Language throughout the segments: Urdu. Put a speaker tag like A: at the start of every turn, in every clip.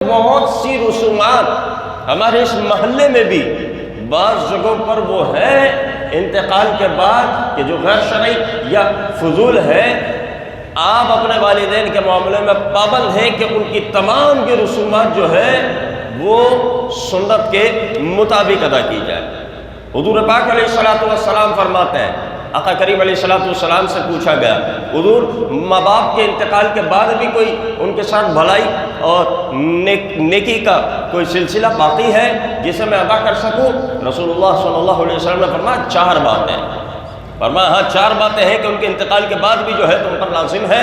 A: بہت سی رسومات ہمارے اس محلے میں بھی بعض جگہوں پر وہ ہے انتقال کے بعد کہ جو غیر شرعی یا فضول ہے، آپ اپنے والدین کے معاملے میں پابند ہیں کہ ان کی تمام کی رسومات جو ہے وہ سنت کے مطابق ادا کی جائے۔ حضور پاک علیہ السلام فرماتے ہیں، آقا کریم علیہ السلام سے پوچھا گیا، حضور ماں باپ کے انتقال کے بعد بھی کوئی ان کے ساتھ بھلائی اور نیکی کا کوئی سلسلہ باقی ہے جسے میں ادا کر سکوں؟ رسول اللہ صلی اللہ علیہ وسلم نے فرمایا 4 باتیں۔ فرمایا ہاں 4 باتیں ہیں کہ ان کے انتقال کے بعد بھی جو ہے تم پر لازم ہے،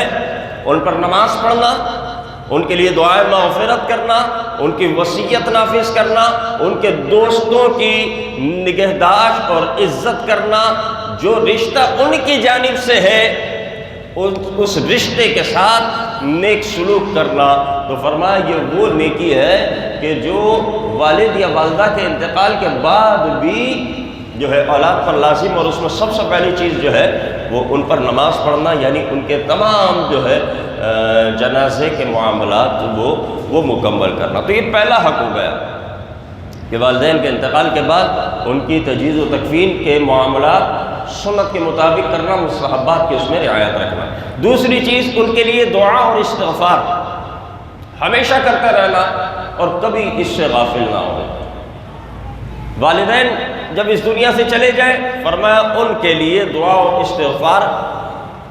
A: ان پر نماز پڑھنا، ان کے لیے دعائے مغفرت کرنا، ان کی وصیت نافذ کرنا، ان کے دوستوں کی نگہداشت اور عزت کرنا، جو رشتہ ان کی جانب سے ہے اس رشتے کے ساتھ نیک سلوک کرنا۔ تو فرمایا یہ وہ نیکی ہے کہ جو والد یا والدہ کے انتقال کے بعد بھی جو ہے اولاد پر لازم، اور اس میں سب سے پہلی چیز جو ہے وہ ان پر نماز پڑھنا، یعنی ان کے تمام جو ہے جنازے کے معاملات وہ مکمل کرنا۔ تو یہ پہلا حق ہو گیا کہ والدین کے انتقال کے بعد ان کی تجہیز و تکفین کے معاملات سنت کے مطابق کرنا، مستحبات کی اس میں رعایت رکھنا۔ دوسری چیز ان کے لیے دعا اور استغفار ہمیشہ کرتے رہنا اور کبھی اس سے غافل نہ ہو۔ والدین جب اس دنیا سے چلے جائیں، فرمایا ان کے لیے دعا اور استغفار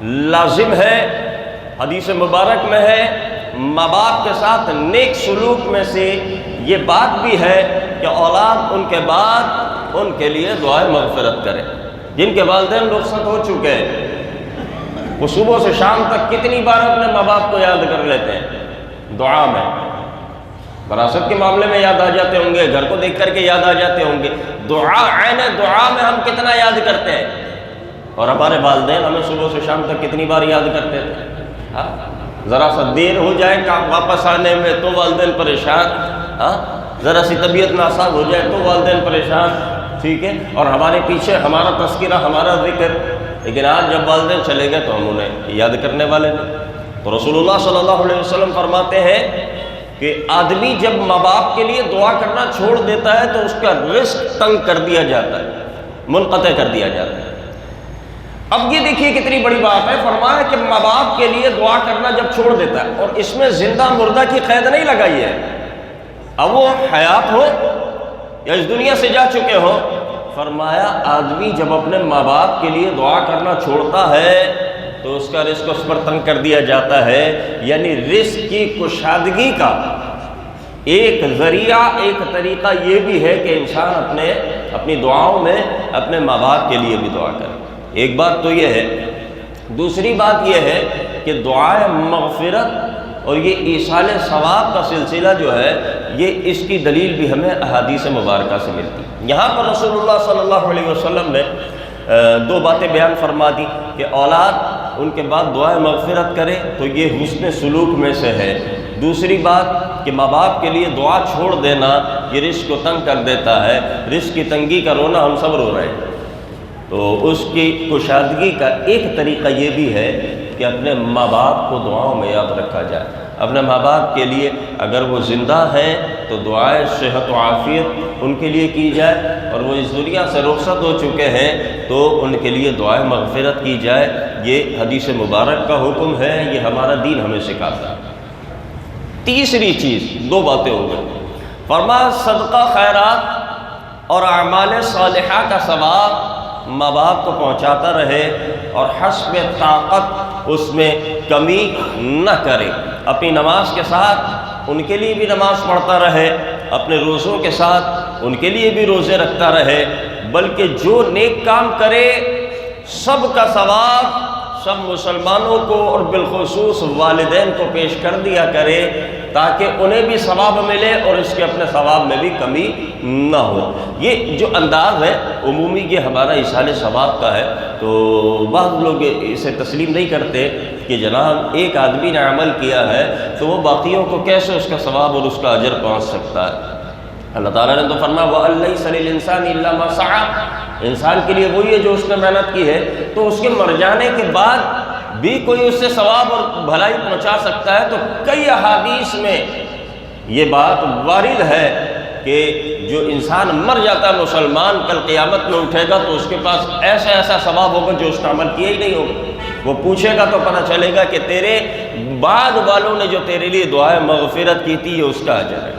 A: لازم ہے۔ حدیث مبارک میں ہے ماں باپ کے ساتھ نیک سلوک میں سے یہ بات بھی ہے کہ اولاد ان کے بعد ان کے لیے دعائے مغفرت کرے۔ جن کے والدین رخصت ہو چکے ہیں وہ صبح سے شام تک کتنی بار اپنے ماں باپ کو یاد کر لیتے ہیں؟ دعا میں، وراثت کے معاملے میں یاد آ جاتے ہوں گے، گھر کو دیکھ کر کے یاد آ جاتے ہوں گے، دعا عین دعا میں ہم کتنا یاد کرتے ہیں، اور ہمارے والدین ہمیں صبح سے شام تک کتنی بار یاد کرتے تھے۔ ہاں ذرا سا دیر ہو جائے کام واپس آنے میں تو والدین پریشان، ہاں ذرا سی طبیعت ناساز ہو جائے تو والدین پریشان، ٹھیک ہے، اور ہمارے پیچھے ہمارا تذکرہ، ہمارا ذکر۔ لیکن آج جب والدین چلے گئے تو ہم انہیں یاد کرنے والے نہیں۔ تو رسول اللہ صلی اللہ علیہ وسلم فرماتے ہیں کہ آدمی جب ماں باپ کے لیے دعا کرنا چھوڑ دیتا ہے تو اس کا رزق تنگ کر دیا جاتا ہے، منقطع کر دیا جاتا ہے۔ اب یہ دیکھیے کتنی بڑی بات ہے، فرمایا کہ ماں باپ کے لیے دعا کرنا جب چھوڑ دیتا ہے، اور اس میں زندہ مردہ کی قید نہیں لگائی ہے، اب وہ حیات ہو یا اس دنیا سے جا چکے ہو۔ فرمایا آدمی جب اپنے ماں باپ کے لیے دعا کرنا چھوڑتا ہے تو اس کا رزق اس پر تنگ کر دیا جاتا ہے، یعنی رزق کی کشادگی کا ایک ذریعہ، ایک طریقہ یہ بھی ہے کہ انسان اپنی دعاؤں میں اپنے ماں باپ کے لیے بھی دعا کرے۔ ایک بات تو یہ ہے، دوسری بات یہ ہے کہ دعائے مغفرت اور یہ ایصال ثواب کا سلسلہ جو ہے یہ اس کی دلیل بھی ہمیں احادیث مبارکہ سے ملتی ہے۔ یہاں پر رسول اللہ صلی اللہ علیہ وسلم نے 2 باتیں بیان فرما دی کہ اولاد ان کے بعد دعائے مغفرت کرے تو یہ حسن سلوک میں سے ہے۔ دوسری بات کہ ماں باپ کے لیے دعا چھوڑ دینا یہ رزق کو تنگ کر دیتا ہے، رزق کی تنگی کا رونا ہم سب رو رہے ہیں، تو اس کی کشادگی کا ایک طریقہ یہ بھی ہے کہ اپنے ماں باپ کو دعاؤں میں یاد رکھا جائے۔ اپنے ماں باپ کے لیے اگر وہ زندہ ہیں تو دعائے صحت و عافیت ان کے لیے کی جائے، اور وہ اس دنیا سے رخصت ہو چکے ہیں تو ان کے لیے دعائے مغفرت کی جائے۔ یہ حدیث مبارک کا حکم ہے، یہ ہمارا دین ہمیں سکھاتا ہے۔ تیسری چیز، 2 باتیں ہو گئی، فرمایا صدقہ خیرات اور اعمال صالحہ کا ثواب ماں باپ کو پہنچاتا رہے اور حسب طاقت اس میں کمی نہ کرے۔ اپنی نماز کے ساتھ ان کے لیے بھی نماز پڑھتا رہے، اپنے روزوں کے ساتھ ان کے لیے بھی روزے رکھتا رہے، بلکہ جو نیک کام کرے سب کا ثواب سب مسلمانوں کو اور بالخصوص والدین کو پیش کر دیا کرے تاکہ انہیں بھی ثواب ملے اور اس کے اپنے ثواب میں بھی کمی نہ ہو۔ یہ جو انداز ہے عمومی یہ ہمارا ایصال ثواب کا ہے، تو بعض لوگ اسے تسلیم نہیں کرتے کہ جناب ایک آدمی نے عمل کیا ہے تو وہ باقیوں کو کیسے اس کا ثواب اور اس کا اجر پہنچ سکتا ہے۔ اللہ تعالیٰ نے تو فرمایا وَأَن لَيْسَ لِلْإِنسَانِ إِلَّا مَا سَعَىٰ، انسان کے لیے وہی ہے جو اس نے محنت کی ہے، تو اس کے مر جانے کے بعد بھی کوئی اس سے ثواب اور بھلائی پہنچا سکتا ہے۔ تو کئی احادیث میں یہ بات وارد ہے کہ جو انسان مر جاتا ہے مسلمان، کل قیامت میں اٹھے گا تو اس کے پاس ایسا ایسا ثواب ہوگا جو اس کا عمل کیا ہی نہیں ہوگا۔ وہ پوچھے گا تو پتہ چلے گا کہ تیرے بعد والوں نے جو تیرے لیے دعائے مغفرت کی تھی، یہ اس کا اجر ہے۔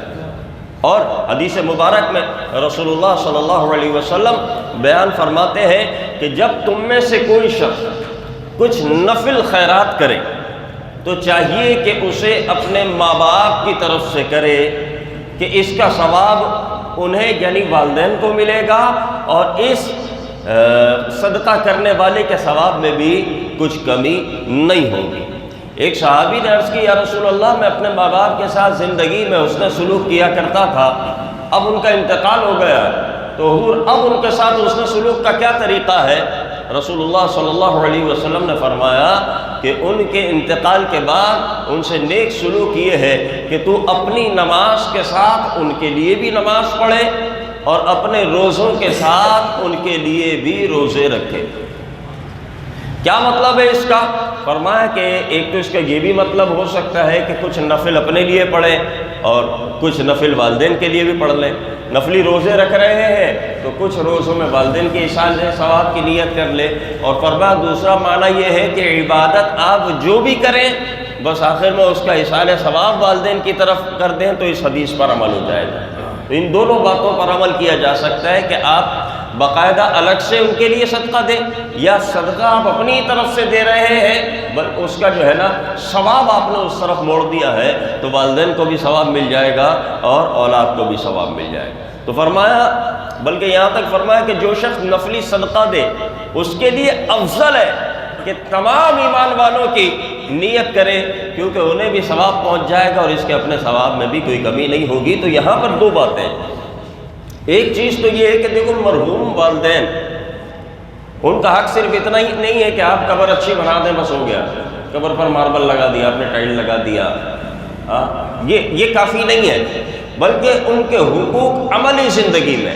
A: اور حدیث مبارک میں رسول اللہ صلی اللہ علیہ وسلم بیان فرماتے ہیں کہ جب تم میں سے کوئی شخص کچھ نفل خیرات کرے تو چاہیے کہ اسے اپنے ماں باپ کی طرف سے کرے کہ اس کا ثواب انہیں یعنی والدین کو ملے گا، اور اس صدقہ کرنے والے کے ثواب میں بھی کچھ کمی نہیں ہوگی۔ ایک صحابی نے عرض کی، یا رسول اللہ، میں اپنے ماں باپ کے ساتھ زندگی میں حسن سلوک کیا کرتا تھا، اب ان کا انتقال ہو گیا ہے، تو حضور اب ان کے ساتھ حسن سلوک کا کیا طریقہ ہے؟ رسول اللہ صلی اللہ علیہ وسلم نے فرمایا کہ ان کے انتقال کے بعد ان سے نیک سلوک یہ ہے کہ تو اپنی نماز کے ساتھ ان کے لیے بھی نماز پڑھے اور اپنے روزوں کے ساتھ ان کے لیے بھی روزے رکھے۔ کیا مطلب ہے اس کا؟ فرمایا کہ ایک تو اس کا یہ بھی مطلب ہو سکتا ہے کہ کچھ نفل اپنے لیے پڑھیں اور کچھ نفل والدین کے لیے بھی پڑھ لیں۔ نفلی روزے رکھ رہے ہیں تو کچھ روزوں میں والدین کے ایصال ثواب کی نیت کر لے، اور فرمایا دوسرا معنی یہ ہے کہ عبادت آپ جو بھی کریں بس آخر میں اس کا ایصال ثواب والدین کی طرف کر دیں تو اس حدیث پر عمل ہو جائے گا۔ تو ان دونوں باتوں پر عمل کیا جا سکتا ہے کہ آپ باقاعدہ الگ سے ان کے لیے صدقہ دیں، یا صدقہ آپ اپنی طرف سے دے رہے ہیں بل اس کا جو ہے نا ثواب آپ نے اس طرف موڑ دیا ہے تو والدین کو بھی ثواب مل جائے گا اور اولاد کو بھی ثواب مل جائے گا۔ تو فرمایا، بلکہ یہاں تک فرمایا کہ جو شخص نفلی صدقہ دے اس کے لیے افضل ہے کہ تمام ایمان والوں کی نیت کرے، کیونکہ انہیں بھی ثواب پہنچ جائے گا اور اس کے اپنے ثواب میں بھی کوئی کمی نہیں ہوگی۔ تو یہاں پر دو باتیں، ایک چیز تو یہ ہے کہ دیکھو مرحوم والدین، ان کا حق صرف اتنا ہی نہیں ہے کہ آپ قبر اچھی بنا دیں بس ہو گیا، قبر پر ماربل لگا دیا، آپ نے ٹائل لگا دیا، یہ کافی نہیں ہے، بلکہ ان کے حقوق عملی زندگی میں،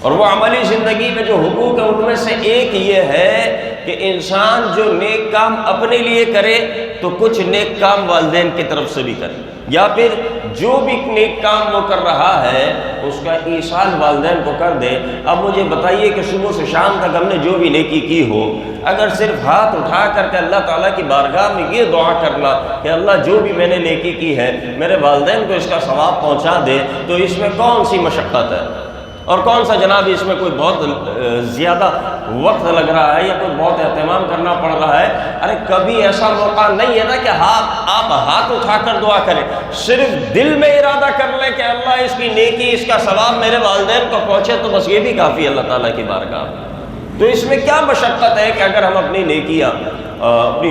A: اور وہ عملی زندگی میں جو حقوق ہیں ان میں سے ایک یہ ہے کہ انسان جو نیک کام اپنے لیے کرے تو کچھ نیک کام والدین کی طرف سے بھی کرے، یا پھر جو بھی نیک کام وہ کر رہا ہے اس کا ایصال والدین کو کر دے۔ اب مجھے بتائیے کہ صبح سے شام تک ہم نے جو بھی نیکی کی ہو، اگر صرف ہاتھ اٹھا کر کے اللہ تعالیٰ کی بارگاہ میں یہ دعا کرنا کہ اللہ جو بھی میں نے نیکی کی ہے میرے والدین کو اس کا ثواب پہنچا دے، تو اس میں کون سی مشقت ہے؟ اور کون سا جناب اس میں کوئی بہت زیادہ وقت لگ رہا ہے یا کوئی بہت اہتمام کرنا پڑ رہا ہے؟ ارے کبھی ایسا موقع نہیں ہے نا کہ آپ ہاتھ اٹھا کر دعا کریں، صرف دل میں ارادہ کر لیں کہ اللہ اس کی نیکی، اس کا ثواب میرے والدین کو پہنچے، تو بس یہ بھی کافی ہے اللہ تعالیٰ کی بارگاہ میں۔ تو اس میں کیا مشقت ہے کہ اگر ہم اپنی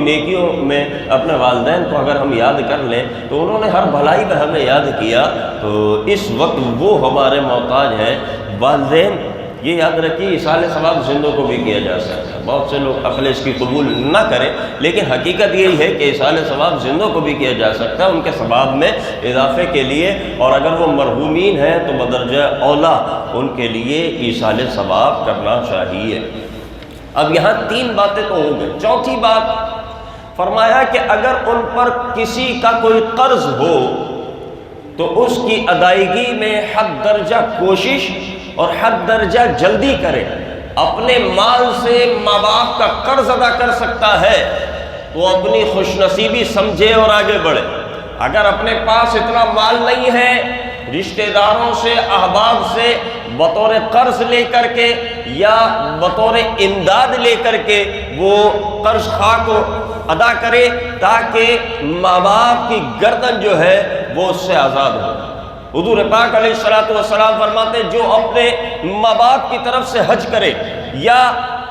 A: نیکیوں میں اپنے والدین کو اگر ہم یاد کر لیں تو انہوں نے ہر بھلائی میں ہمیں یاد کیا، تو اس وقت وہ ہمارے محتاج ہیں۔ والدین یہ یاد رکھیے ایصال ثواب زندوں کو بھی کیا جا سکتا ہے، بہت سے لوگ عقل اس کی قبول نہ کریں، لیکن حقیقت یہی ہے کہ ایصال ثواب زندوں کو بھی کیا جا سکتا ہے ان کے ثواب میں اضافے کے لیے، اور اگر وہ مرحومین ہیں تو بدرجہ اولا ان کے لیے ایصال ثواب کرنا چاہیے۔ اب یہاں تین باتیں تو ہو گئی، چوتھی بات فرمایا کہ اگر ان پر کسی کا کوئی قرض ہو تو اس کی ادائیگی میں حد درجہ کوشش اور حد درجہ جلدی کرے۔ اپنے مال سے ماں باپ کا قرض ادا کر سکتا ہے تو اپنی خوش نصیبی سمجھے اور آگے بڑھے۔ اگر اپنے پاس اتنا مال نہیں ہے، رشتہ داروں سے، احباب سے بطور قرض لے کر کے یا بطور امداد لے کر کے وہ قرض خواہ کو ادا کرے تاکہ ماں باپ کی گردن جو ہے وہ اس سے آزاد ہو۔ حضور پاک علیہ السلام فرماتے جو اپنے ماں باپ کی طرف سے حج کرے یا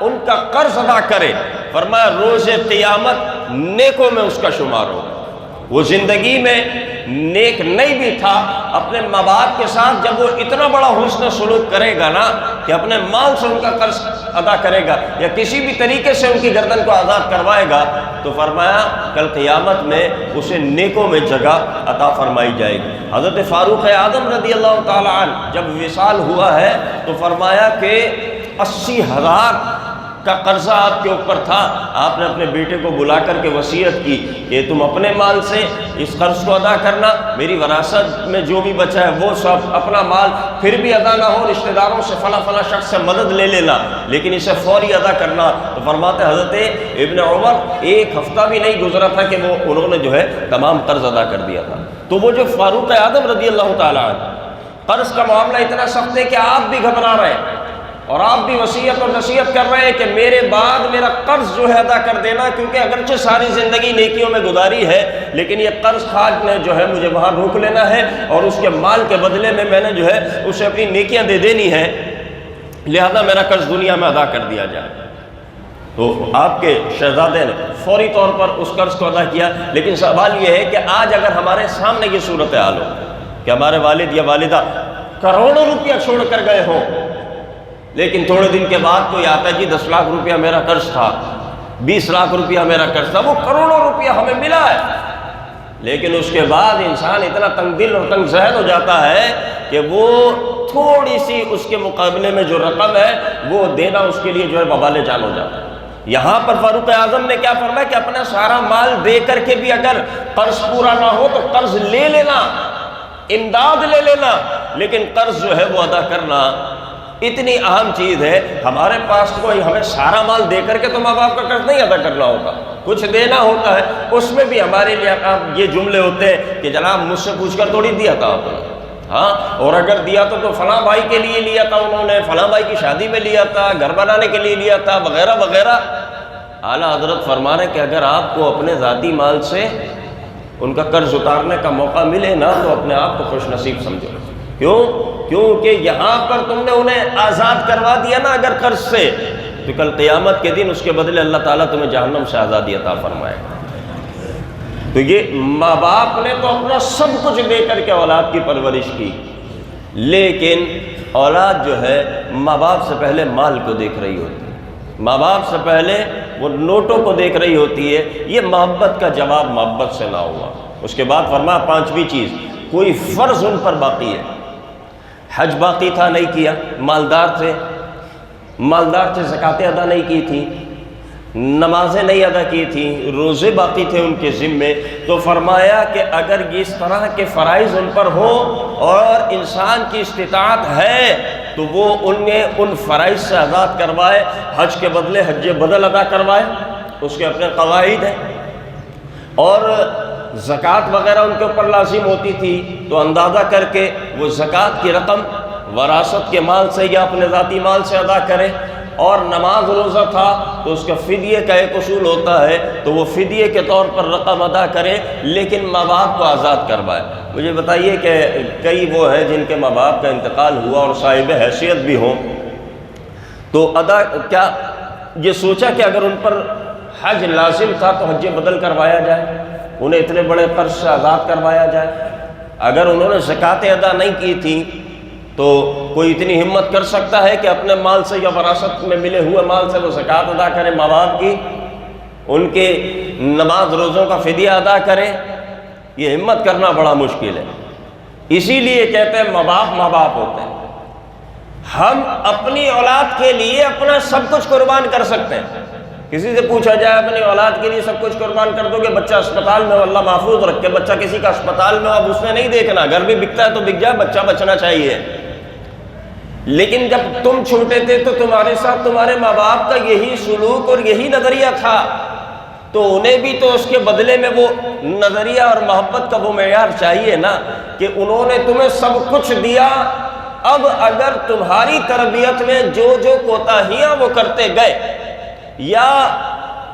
A: ان کا قرض ادا کرے، فرمایا روز قیامت نیکوں میں اس کا شمار ہوگا۔ وہ زندگی میں نیک نہیں بھی تھا، اپنے ماں باپ کے ساتھ جب وہ اتنا بڑا حسن سلوک کرے گا نا کہ اپنے مال سے ان کا قرض ادا کرے گا یا کسی بھی طریقے سے ان کی گردن کو آزاد کروائے گا، تو فرمایا کل قیامت میں اسے نیکوں میں جگہ عطا فرمائی جائے گی۔ حضرت فاروق اعظم رضی اللہ تعالیٰ عنہ جب وصال ہوا ہے تو فرمایا کہ 80,000 کا قرضہ آپ کے اوپر تھا، آپ نے اپنے بیٹے کو بلا کر کے وصیت کی کہ تم اپنے مال سے اس قرض کو ادا کرنا، میری وراثت میں جو بھی بچا ہے وہ سب اپنا مال پھر بھی ادا نہ ہو، رشتہ داروں سے فلاں شخص سے مدد لے لینا، لیکن اسے فوری ادا کرنا۔ تو فرماتے حضرت ابن عمر ایک ہفتہ بھی نہیں گزرا تھا کہ انہوں نے جو ہے تمام قرض ادا کر دیا تھا۔ تو وہ جو فاروق اعظم رضی اللہ تعالیٰ عنہ، قرض کا معاملہ اتنا سخت ہے کہ آپ بھی گھبرا رہے ہیں اور آپ بھی وصیت اور نصیحت کر رہے ہیں کہ میرے بعد میرا قرض جو ہے ادا کر دینا، کیونکہ اگرچہ ساری زندگی نیکیوں میں گزاری ہے لیکن یہ قرض خواج نے جو ہے مجھے وہاں روک لینا ہے اور اس کے مال کے بدلے میں نے جو ہے اسے اپنی نیکیاں دے دینی ہے، لہذا میرا قرض دنیا میں ادا کر دیا جائے۔ تو آپ کے شہزادے نے فوری طور پر اس قرض کو ادا کیا۔ لیکن سوال یہ ہے کہ آج اگر ہمارے سامنے یہ صورتحال ہو کہ ہمارے والد یا والدہ کروڑوں روپیہ چھوڑ کر گئے ہوں، لیکن تھوڑے دن کے بعد کوئی آتا ہے جی 10 لاکھ روپیہ میرا قرض تھا، 20 لاکھ روپیہ میرا قرض تھا، وہ کروڑوں روپیہ ہمیں ملا ہے، لیکن اس کے بعد انسان اتنا تنگ دل اور تنگ ذہن ہو جاتا ہے کہ وہ تھوڑی سی اس کے مقابلے میں جو رقم ہے وہ دینا اس کے لیے جو ہے وبال جان ہو جاتا ہے۔ یہاں پر فاروق اعظم نے کیا فرمایا کہ اپنا سارا مال دے کر کے بھی اگر قرض پورا نہ ہو تو قرض لے لینا، امداد لے لینا، لیکن قرض جو ہے وہ ادا کرنا اتنی اہم چیز ہے۔ ہمارے پاس کوئی ہمیں سارا مال دے کر کے تو ماں باپ کا قرض نہیں ادا کرنا ہوتا، کچھ دینا ہوتا ہے، اس میں بھی ہمارے لیے یہ جملے ہوتے ہیں کہ جناب مجھ سے پوچھ کر تھوڑی دیا تھا آپ نے، ہاں، اور اگر دیا تو فلاں بھائی کے لیے لیا تھا انہوں نے، فلاں بھائی کی شادی میں لیا تھا، گھر بنانے کے لیے لیا تھا، وغیرہ وغیرہ۔ اعلیٰ حضرت فرما رہے ہیں کہ اگر آپ کو اپنے ذاتی مال سے ان کا قرض اتارنے کا موقع ملے نا تو اپنے آپ کو خوش نصیب سمجھو۔ کیونکہ یہاں پر تم نے انہیں آزاد کروا دیا نا اگر قرض سے، تو کل قیامت کے دن اس کے بدلے اللہ تعالیٰ تمہیں جہنم سے آزادی عطا فرمائے گا۔ تو یہ ماں باپ نے تو اپنا سب کچھ دے کر کے اولاد کی پرورش کی، لیکن اولاد جو ہے ماں باپ سے پہلے مال کو دیکھ رہی ہوتی ہے، ماں باپ سے پہلے وہ نوٹوں کو دیکھ رہی ہوتی ہے۔ یہ محبت کا جواب محبت سے نہ ہوا۔ اس کے بعد فرمایا پانچویں چیز، کوئی فرض ان پر باقی ہے، حج باقی تھا نہیں کیا، مالدار تھے زکاتیں ادا نہیں کی تھی، نمازیں نہیں ادا کی تھیں، روزے باقی تھے ان کے ذمے، تو فرمایا کہ اگر اس طرح کے فرائض ان پر ہوں اور انسان کی استطاعت ہے تو وہ ان فرائض سے آزاد کروائے، حج کے بدلے حج بدل ادا کروائے، اس کے اپنے قواعد ہیں، اور زکوٰۃ وغیرہ ان کے اوپر لازم ہوتی تھی تو اندازہ کر کے وہ زکوٰۃ کی رقم وراثت کے مال سے یا اپنے ذاتی مال سے ادا کرے، اور نماز روزہ تھا تو اس کا فدیے کا ایک اصول ہوتا ہے تو وہ فدیے کے طور پر رقم ادا کرے، لیکن ماں باپ کو آزاد کروائے۔ مجھے بتائیے کہ کئی وہ ہیں جن کے ماں باپ کا انتقال ہوا اور صاحب حیثیت بھی ہوں، تو کیا یہ سوچا کہ اگر ان پر حج لازم تھا تو حج بدل کروایا جائے، انہیں اتنے بڑے قرض سے آزاد کروایا جائے؟ اگر انہوں نے زکاتیں ادا نہیں کی تھیں تو کوئی اتنی ہمت کر سکتا ہے کہ اپنے مال سے یا وراثت میں ملے ہوئے مال سے وہ زکات ادا کرے، ماں باپ کی ان کے نماز روزوں کا فدیہ ادا کرے؟ یہ ہمت کرنا بڑا مشکل ہے۔ اسی لیے کہتے ہیں ماں باپ ہوتے ہیں۔ ہم اپنی اولاد کے لیے اپنا سب کچھ قربان کر سکتے ہیں۔ کسی سے پوچھا جائے اپنی اولاد کے لیے سب کچھ قربان کر دو گے؟ بچہ اسپتال میں ہو، اللہ محفوظ رکھے، بچہ کسی کا اسپتال میں ہو، اب اس نے نہیں دیکھنا، گھر بھی بکتا ہے تو بک جائے، بچہ بچنا چاہیے۔ لیکن جب تم چھوٹے تھے تو تمہارے ساتھ تمہارے ماں باپ کا یہی سلوک اور یہی نظریہ تھا، تو انہیں بھی تو اس کے بدلے میں وہ نظریہ اور محبت کا وہ معیار چاہیے نا کہ انہوں نے تمہیں سب کچھ دیا، اب اگر تمہاری تربیت میں جو کوتاہیاں وہ کرتے گئے یا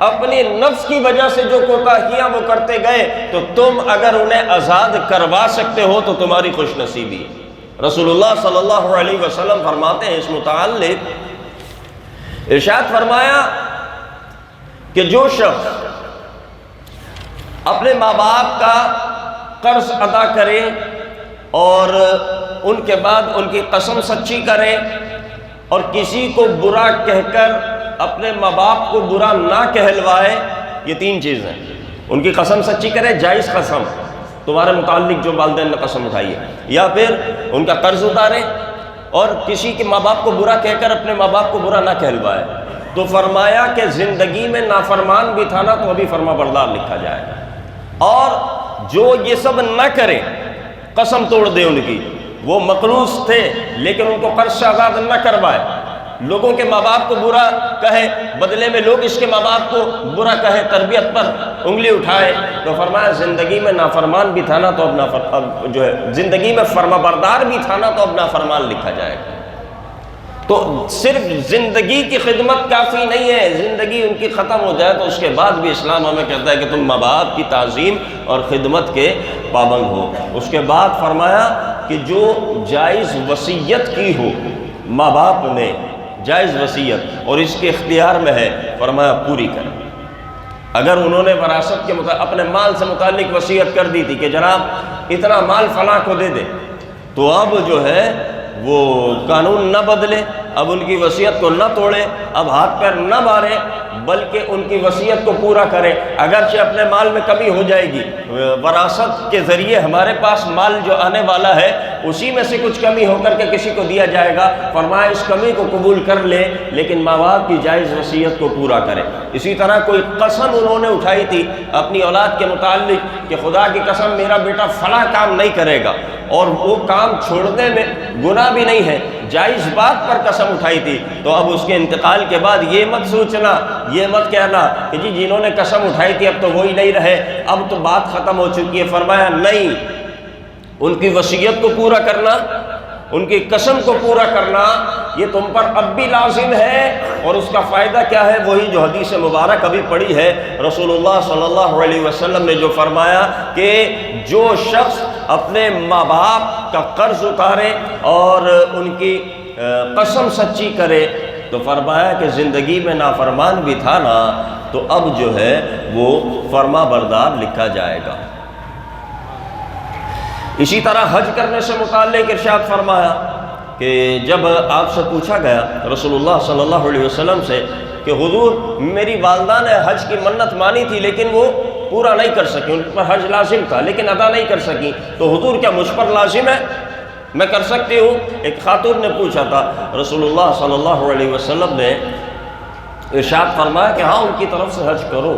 A: اپنی نفس کی وجہ سے جو کوتاہیاں وہ کرتے گئے تو تم اگر انہیں آزاد کروا سکتے ہو تو تمہاری خوش نصیبی۔ رسول اللہ صلی اللہ علیہ وسلم فرماتے ہیں اس متعلق، ارشاد فرمایا کہ جو شخص اپنے ماں باپ کا قرض ادا کرے اور ان کے بعد ان کی قسم سچی کرے اور کسی کو برا کہہ کر اپنے ماں باپ کو برا نہ کہلوائے، یہ تین چیزیں، ان کی قسم سچی کرے، جائز قسم تمہارے متعلق جو والدین نے قسم اٹھائی ہے، یا پھر ان کا قرض اتارے اور کسی کے ماں باپ کو برا کہہ کر اپنے ماں باپ کو برا نہ کہلوائے، تو فرمایا کہ زندگی میں نافرمان بھی تھا نا تو ابھی فرما بردار لکھا جائے گا، اور جو یہ سب نہ کرے، قسم توڑ دے ان کی، وہ مقروض تھے لیکن ان کو قرض سے آزاد نہ کروائے، لوگوں کے ماں باپ کو برا کہے، بدلے میں لوگ اس کے ماں باپ کو برا کہے، تربیت پر انگلی اٹھائے، تو فرمایا زندگی میں نافرمان بھی تھا نا تو اب جو ہے زندگی میں فرما بردار بھی تھا نا تو اب نافرمان لکھا جائے گا۔ تو صرف زندگی کی خدمت کافی نہیں ہے، زندگی ان کی ختم ہو جائے تو اس کے بعد بھی اسلام ہمیں کہتا ہے کہ تم ماں باپ کی تعظیم اور خدمت کے پابند ہو۔ اس کے بعد فرمایا کہ جو جائز وصیت کی ہو ماں باپ نے، جائز وصیت اور اس کے اختیار میں ہے، فرمایا پوری کریں۔ اگر انہوں نے وراثت کے اپنے مال سے متعلق وصیت کر دی تھی کہ جناب اتنا مال فلاں کو دے دے، تو اب جو ہے وہ قانون نہ بدلے، اب ان کی وصیت کو نہ توڑے، اب ہاتھ پیر نہ مارے، بلکہ ان کی وصیت کو پورا کرے۔ اگرچہ اپنے مال میں کمی ہو جائے گی، وراثت کے ذریعے ہمارے پاس مال جو آنے والا ہے اسی میں سے کچھ کمی ہو کر کے کسی کو دیا جائے گا، فرمایا اس کمی کو قبول کر لے لیکن ماں باپ کی جائز وصیت کو پورا کرے۔ اسی طرح کوئی قسم انہوں نے اٹھائی تھی اپنی اولاد کے متعلق کہ خدا کی قسم میرا بیٹا فلاں کام نہیں کرے گا، اور وہ کام چھوڑنے میں گناہ بھی نہیں ہے، جائز بات پر قسم اٹھائی تھی، تو اب اس کے انتقال کے بعد یہ مت سوچنا، یہ مت کہنا کہ جی جنہوں نے قسم اٹھائی تھی اب تو وہی نہیں رہے، اب تو بات ختم ہو چکی ہے۔ فرمایا نہیں، ان کی وصیت کو پورا کرنا، ان کی قسم کو پورا کرنا یہ تم پر اب بھی لازم ہے، اور اس کا فائدہ کیا ہے؟ وہی جو حدیث مبارک ابھی پڑھی ہے، رسول اللہ صلی اللہ علیہ وسلم نے جو فرمایا کہ جو شخص اپنے ماں باپ کا قرض اتارے اور ان کی قسم سچی کرے، تو فرمایا کہ زندگی میں نافرمان بھی تھا نا تو اب جو ہے وہ فرما بردار لکھا جائے گا۔ اسی طرح حج کرنے سے متعلق ارشاد فرمایا کہ جب آپ سے پوچھا گیا رسول اللہ صلی اللہ علیہ وسلم سے کہ حضور میری والدہ نے حج کی منت مانی تھی لیکن وہ پورا نہیں کر سکی، ان پر حج لازم تھا لیکن ادا نہیں کر سکی، تو حضور کیا مجھ پر لازم ہے، میں کر سکتی ہوں؟ ایک خاتون نے پوچھا تھا، رسول اللہ صلی اللہ علیہ وسلم نے ارشاد فرمایا کہ ہاں ان کی طرف سے حج کرو،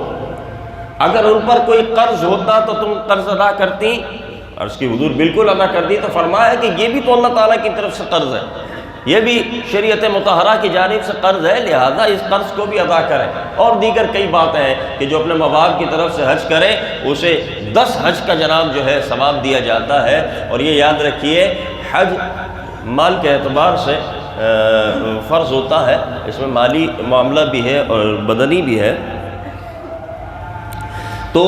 A: اگر ان پر کوئی قرض ہوتا تو تم قرض ادا کرتی؟ عرض کی حضور بالکل ادا کر دی، تو فرمایا کہ یہ بھی تو اللہ تعالیٰ کی طرف سے قرض ہے، یہ بھی شریعت مطہرہ کی جانب سے قرض ہے، لہذا اس قرض کو بھی ادا کریں۔ اور دیگر کئی باتیں ہیں کہ جو اپنے ماں باپ کی طرف سے حج کرے اسے 10 حج کا جناب جو ہے ثواب دیا جاتا ہے۔ اور یہ یاد رکھیے حج مال کے اعتبار سے فرض ہوتا ہے، اس میں مالی معاملہ بھی ہے اور بدنی بھی ہے، تو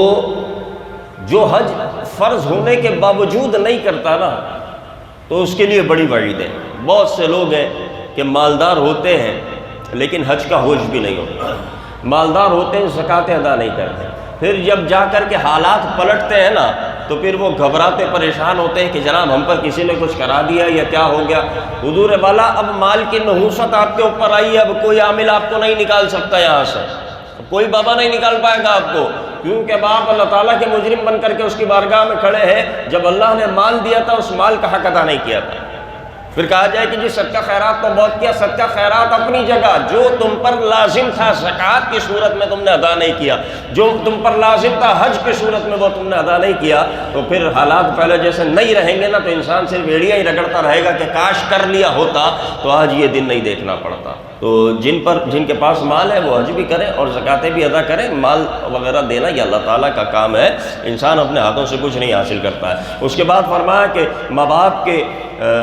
A: جو حج فرض ہونے کے باوجود نہیں کرتا نا تو اس کے لیے بڑی وعید ہے۔ بہت سے لوگ ہیں کہ مالدار ہوتے ہیں لیکن حج کا ہوش بھی نہیں ہوتا، مالدار ہوتے ہیں زکوٰۃ ادا نہیں کرتے، پھر جب جا کر کے حالات پلٹتے ہیں نا تو پھر وہ گھبراتے پریشان ہوتے ہیں کہ جناب ہم پر کسی نے کچھ کرا دیا یا کیا ہو گیا۔ حضور والا اب مال کی نحوست آپ کے اوپر آئی ہے، اب کوئی عامل آپ کو نہیں نکال سکتا یہاں سے، کوئی بابا نہیں نکال پائے گا آپ کو، کیونکہ باپ اللہ تعالیٰ کے مجرم بن کر کے اس کی بارگاہ میں کھڑے ہیں، جب اللہ نے مال دیا تھا اس مال کا حق ادا نہیں کیا تھا۔ پھر کہا جائے کہ جی صدقہ خیرات تو بہت کیا، صدقہ خیرات اپنی جگہ، جو تم پر لازم تھا زکوٰۃ کی صورت میں تم نے ادا نہیں کیا، جو تم پر لازم تھا حج کی صورت میں وہ تم نے ادا نہیں کیا، تو پھر حالات پہلے جیسے نہیں رہیں گے نا تو انسان صرف ایڑیاں ہی رگڑتا رہے گا کہ کاش کر لیا ہوتا تو آج یہ دن نہیں دیکھنا پڑتا۔ تو جن کے پاس مال ہے وہ حج بھی کریں اور زکاتیں بھی ادا کریں، مال وغیرہ دینا یہ اللہ تعالیٰ کا کام ہے، انسان اپنے ہاتھوں سے کچھ نہیں حاصل کرتا ہے۔ اس کے بعد فرمایا کہ ماں باپ کے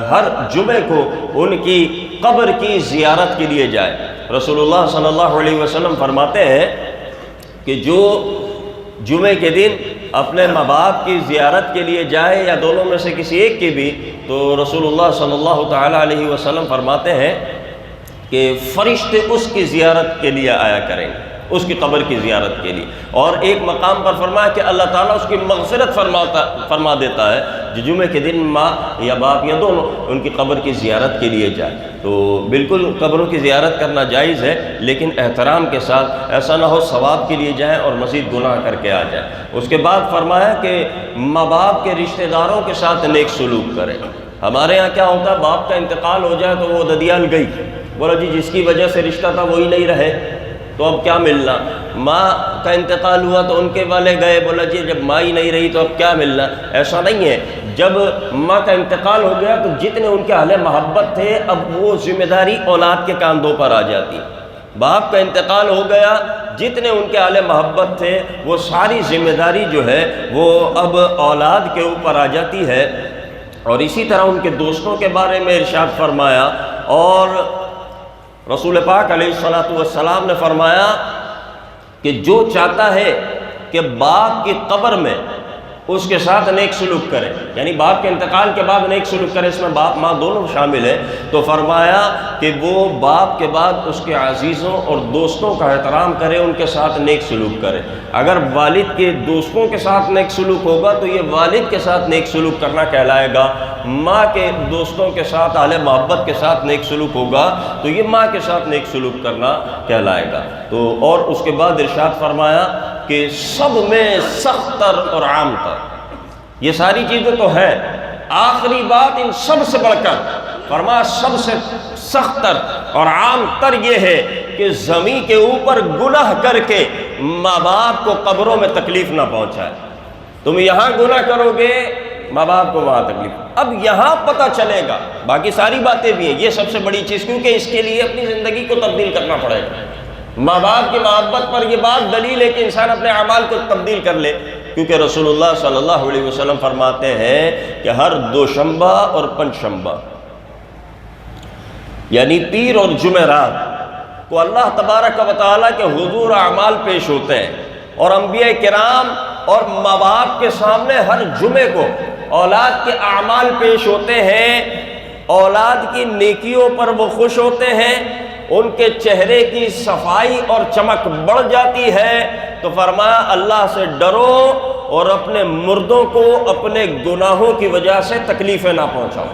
A: ہر جمعے کو ان کی قبر کی زیارت کے لیے جائے۔ رسول اللہ صلی اللہ علیہ وسلم فرماتے ہیں کہ جو جمعے کے دن اپنے ماں باپ کی زیارت کے لیے جائے یا دونوں میں سے کسی ایک کی بھی، تو رسول اللہ صلی اللہ تعالیٰ علیہ وسلم فرماتے ہیں کہ فرشتے اس کی زیارت کے لیے آیا کریں گے، اس کی قبر کی زیارت کے لیے۔ اور ایک مقام پر فرمایا کہ اللہ تعالیٰ اس کی مغفرت فرما دیتا ہے جو جمعے کے دن ماں یا باپ یا دونوں ان کی قبر کی زیارت کے لیے جائے۔ تو بالکل قبروں کی زیارت کرنا جائز ہے، لیکن احترام کے ساتھ، ایسا نہ ہو ثواب کے لیے جائیں اور مزید گناہ کر کے آ جائیں۔ اس کے بعد فرمایا کہ ماں باپ کے رشتہ داروں کے ساتھ نیک سلوک کریں۔ ہمارے ہاں کیا ہوتا ہے، باپ کا انتقال ہو جائے تو وہ ددیال گئی، بولا جی جس کی وجہ سے رشتہ تھا وہی نہیں رہے تو اب کیا ملنا؟ ماں کا انتقال ہوا تو ان کے والے گئے، بولا جی جب ماں ہی نہیں رہی تو اب کیا ملنا؟ ایسا نہیں ہے، جب ماں کا انتقال ہو گیا تو جتنے ان کے اہل محبت تھے اب وہ ذمہ داری اولاد کے کاندھوں پر آ جاتی۔ باپ کا انتقال ہو گیا، جتنے ان کے اہل محبت تھے وہ ساری ذمہ داری جو ہے وہ اب اولاد کے اوپر آ جاتی ہے۔ اور اسی طرح ان کے دوستوں کے بارے میں ارشاد فرمایا، اور رسول پاک علیہ الصلوۃ والسلام نے فرمایا کہ جو چاہتا ہے کہ باپ کی قبر میں اس کے ساتھ نیک سلوک کرے، یعنی باپ کے انتقال کے بعد نیک سلوک کرے، اس میں باپ ماں دونوں شامل ہے، تو فرمایا کہ وہ باپ کے بعد اس کے عزیزوں اور دوستوں کا احترام کرے، ان کے ساتھ نیک سلوک کرے۔ اگر والد کے دوستوں کے ساتھ نیک سلوک ہوگا تو یہ والد کے ساتھ نیک سلوک کرنا کہلائے گا، ماں کے دوستوں کے ساتھ اہل محبت کے ساتھ نیک سلوک ہوگا تو یہ ماں کے ساتھ نیک سلوک کرنا کہلائے گا۔ تو اور اس کے بعد ارشاد فرمایا کہ سب میں سخت تر اور عام تر، یہ ساری چیزیں تو ہیں، آخری بات ان سب سے بڑھ کر فرمایا سب سے سخت تر اور عام تر یہ ہے کہ زمین کے اوپر گناہ کر کے ماں باپ کو قبروں میں تکلیف نہ پہنچائے۔ تم یہاں گناہ کرو گے ماں باپ کو وہاں تکلیف، اب یہاں پتہ چلے گا، باقی ساری باتیں بھی ہیں، یہ سب سے بڑی چیز، کیونکہ اس کے لیے اپنی زندگی کو تبدیل کرنا پڑے گا۔ ماں باپ کی محبت پر یہ بات دلیل ہے کہ انسان اپنے اعمال کو تبدیل کر لے، کیونکہ رسول اللہ صلی اللہ علیہ وسلم فرماتے ہیں کہ ہر دوشنبہ اور پنجشنبہ یعنی پیر اور جمعرات کو اللہ تبارک و تعالیٰ کے حضور اعمال پیش ہوتے ہیں، اور انبیاء کرام اور ماں باپ کے سامنے ہر جمعے کو اولاد کے اعمال پیش ہوتے ہیں، اولاد کی نیکیوں پر وہ خوش ہوتے ہیں، ان کے چہرے کی صفائی اور چمک بڑھ جاتی ہے، تو فرمایا اللہ سے ڈرو اور اپنے مردوں کو اپنے گناہوں کی وجہ سے تکلیفیں نہ پہنچاؤ۔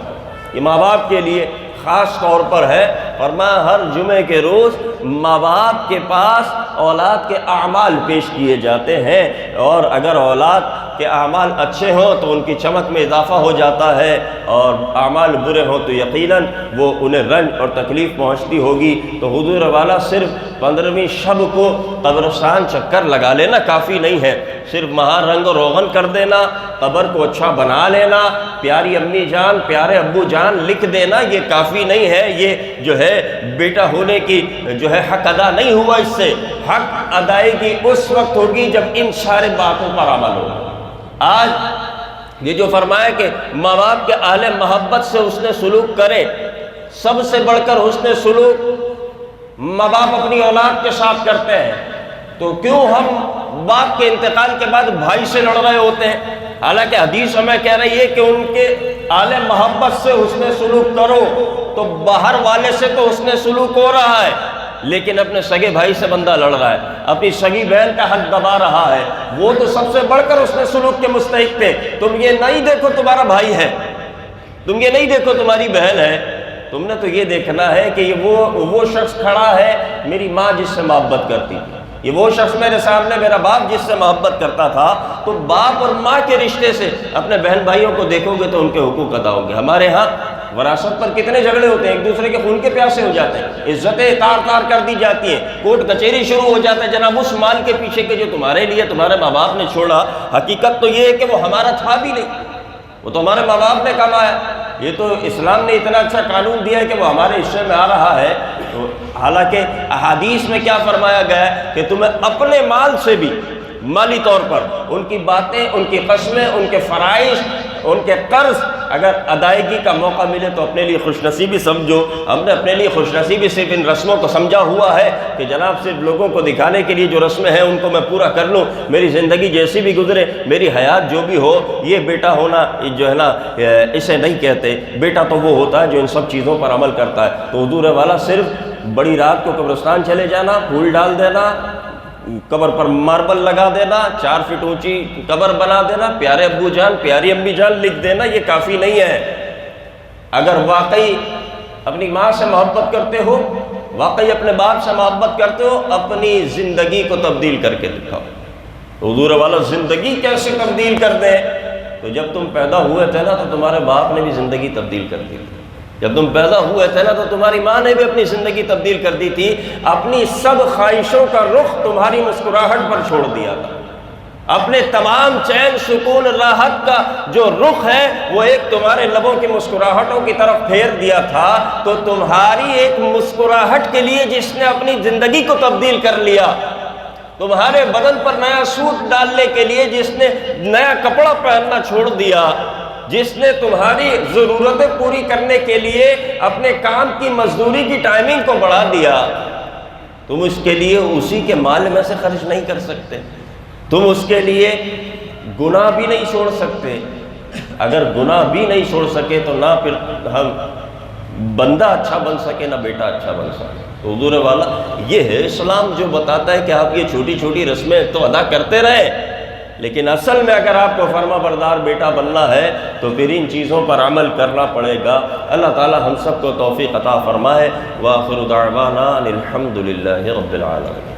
A: یہ ماں باپ کے لیے خاص طور پر ہے، فرمایا ہر جمعے کے روز ماں باپ کے پاس اولاد کے اعمال پیش کیے جاتے ہیں، اور اگر اولاد کے اعمال اچھے ہوں تو ان کی چمک میں اضافہ ہو جاتا ہے، اور اعمال برے ہوں تو یقیناً وہ انہیں رنج اور تکلیف پہنچتی ہوگی۔ تو حضور والا صرف 15ویں شب کو قبرستان چکر لگا لینا کافی نہیں ہے، صرف وہاں رنگ و روغن کر دینا، قبر کو اچھا بنا لینا، پیاری امی جان پیارے ابو جان لکھ دینا، یہ کافی نہیں ہے۔ یہ جو ہے بیٹا ہونے کی جو ہے حق ادا نہیں ہوا، اس سے حق ادائیگی اس وقت ہوگی جب ان سارے باتوں پر عمل ہوگا۔ آج یہ جو فرمایا کہ ماں باپ کے اہل محبت سے حسن سلوک کرے، سب سے بڑھ کر حسن سلوک ماں باپ اپنی اولاد کے ساتھ کرتے ہیں، تو کیوں ہم باپ کے انتقال کے بعد بھائی سے لڑ رہے ہوتے ہیں؟ حالانکہ حدیث ہمیں کہہ رہی ہے کہ ان کے اہل محبت سے حسن سلوک کرو، تو باہر والے سے تو حسن سلوک ہو رہا ہے، لیکن اپنے سگے بھائی سے بندہ لڑ رہا ہے، اپنی سگی بہن کا حق دبا رہا ہے، وہ تو سب سے بڑھ کر حسن سلوک کے مستحق تھے۔ تم یہ نہیں دیکھو تمہارا بھائی ہے، تم یہ نہیں دیکھو تمہاری بہن ہے، تم نے تو یہ دیکھنا ہے کہ یہ وہ شخص کھڑا ہے میری ماں جس سے محبت کرتی تھی، یہ وہ شخص میرے سامنے میرا باپ جس سے محبت کرتا تھا۔ تو باپ اور ماں کے رشتے سے اپنے بہن بھائیوں کو دیکھو گے تو ان کے حقوق ادا ہوں گے۔ ہمارے ہاں وراثت پر کتنے جھگڑے ہوتے ہیں، ایک دوسرے کے خون کے پیاسے ہو جاتے ہیں، عزتیں تار تار کر دی جاتی ہیں، کورٹ کچہری شروع ہو جاتا ہے، جناب اس مال کے پیچھے کے جو تمہارے لیے تمہارے ماں باپ نے چھوڑا، حقیقت تو یہ ہے کہ وہ ہمارا تھا بھی نہیں، وہ تو ہمارے ماں باپ نے کمایا۔ یہ تو اسلام نے اتنا اچھا قانون دیا ہے کہ وہ ہمارے حصے میں آ رہا ہے۔ تو حالانکہ احادیث میں کیا فرمایا گیا ہے کہ تمہیں اپنے مال سے بھی مالی طور پر ان کی باتیں، ان کی قسمیں، ان کے فرائض، ان کے قرض اگر ادائیگی کا موقع ملے تو اپنے لیے خوش نصیبی سمجھو۔ ہم نے اپنے لیے خوش نصیبی صرف ان رسموں کو سمجھا ہوا ہے کہ جناب صرف لوگوں کو دکھانے کے لیے جو رسمیں ہیں ان کو میں پورا کر لوں، میری زندگی جیسی بھی گزرے، میری حیات جو بھی ہو۔ یہ بیٹا ہونا جو ہے نا اسے نہیں کہتے، بیٹا تو وہ ہوتا ہے جو ان سب چیزوں پر عمل کرتا ہے۔ تو حضور والا صرف بڑی رات کو قبرستان چلے جانا، پھول ڈال دینا، قبر پر ماربل لگا دینا، 4 فٹ اونچی قبر بنا دینا، پیارے ابو جان پیاری امی جان لکھ دینا، یہ کافی نہیں ہے۔ اگر واقعی اپنی ماں سے محبت کرتے ہو، واقعی اپنے باپ سے محبت کرتے ہو، اپنی زندگی کو تبدیل کر کے دکھاؤ۔ حضور والا زندگی کیسے تبدیل کر دیں؟ تو جب تم پیدا ہوئے تھے نا تو تمہارے باپ نے بھی زندگی تبدیل کر دی تھی، جب تم پیدا ہوئے تھے نا تو تمہاری ماں نے بھی اپنی زندگی تبدیل کر دی تھی، اپنی سب خواہشوں کا رخ تمہاری مسکراہٹ پر چھوڑ دیا تھا، اپنے تمام چین سکون راحت کا جو رخ ہے وہ ایک تمہارے لبوں کی مسکراہٹوں کی طرف پھیر دیا تھا۔ تو تمہاری ایک مسکراہٹ کے لیے جس نے اپنی زندگی کو تبدیل کر لیا، تمہارے بدن پر نیا سوٹ ڈالنے کے لیے جس نے نیا کپڑا پہننا چھوڑ دیا، جس نے تمہاری ضرورتیں پوری کرنے کے لیے اپنے کام کی مزدوری کی ٹائمنگ کو بڑھا دیا، تم اس کے لیے اسی کے مال میں سے خرچ نہیں کر سکتے، تم اس کے لیے گناہ بھی نہیں چھوڑ سکتے۔ اگر گناہ بھی نہیں چھوڑ سکے تو نہ پھر ہم بندہ اچھا بن سکے نہ بیٹا اچھا بن سکے۔ تو حضور والا یہ ہے اسلام جو بتاتا ہے کہ آپ یہ چھوٹی چھوٹی رسمیں تو ادا کرتے رہے، لیکن اصل میں اگر آپ کو فرما بردار بیٹا بننا ہے تو پھر ان چیزوں پر عمل کرنا پڑے گا۔ اللہ تعالی ہم سب کو توفیق عطا فرمائے۔ وآخر دعوانا ان الحمد للہ رب العالمین۔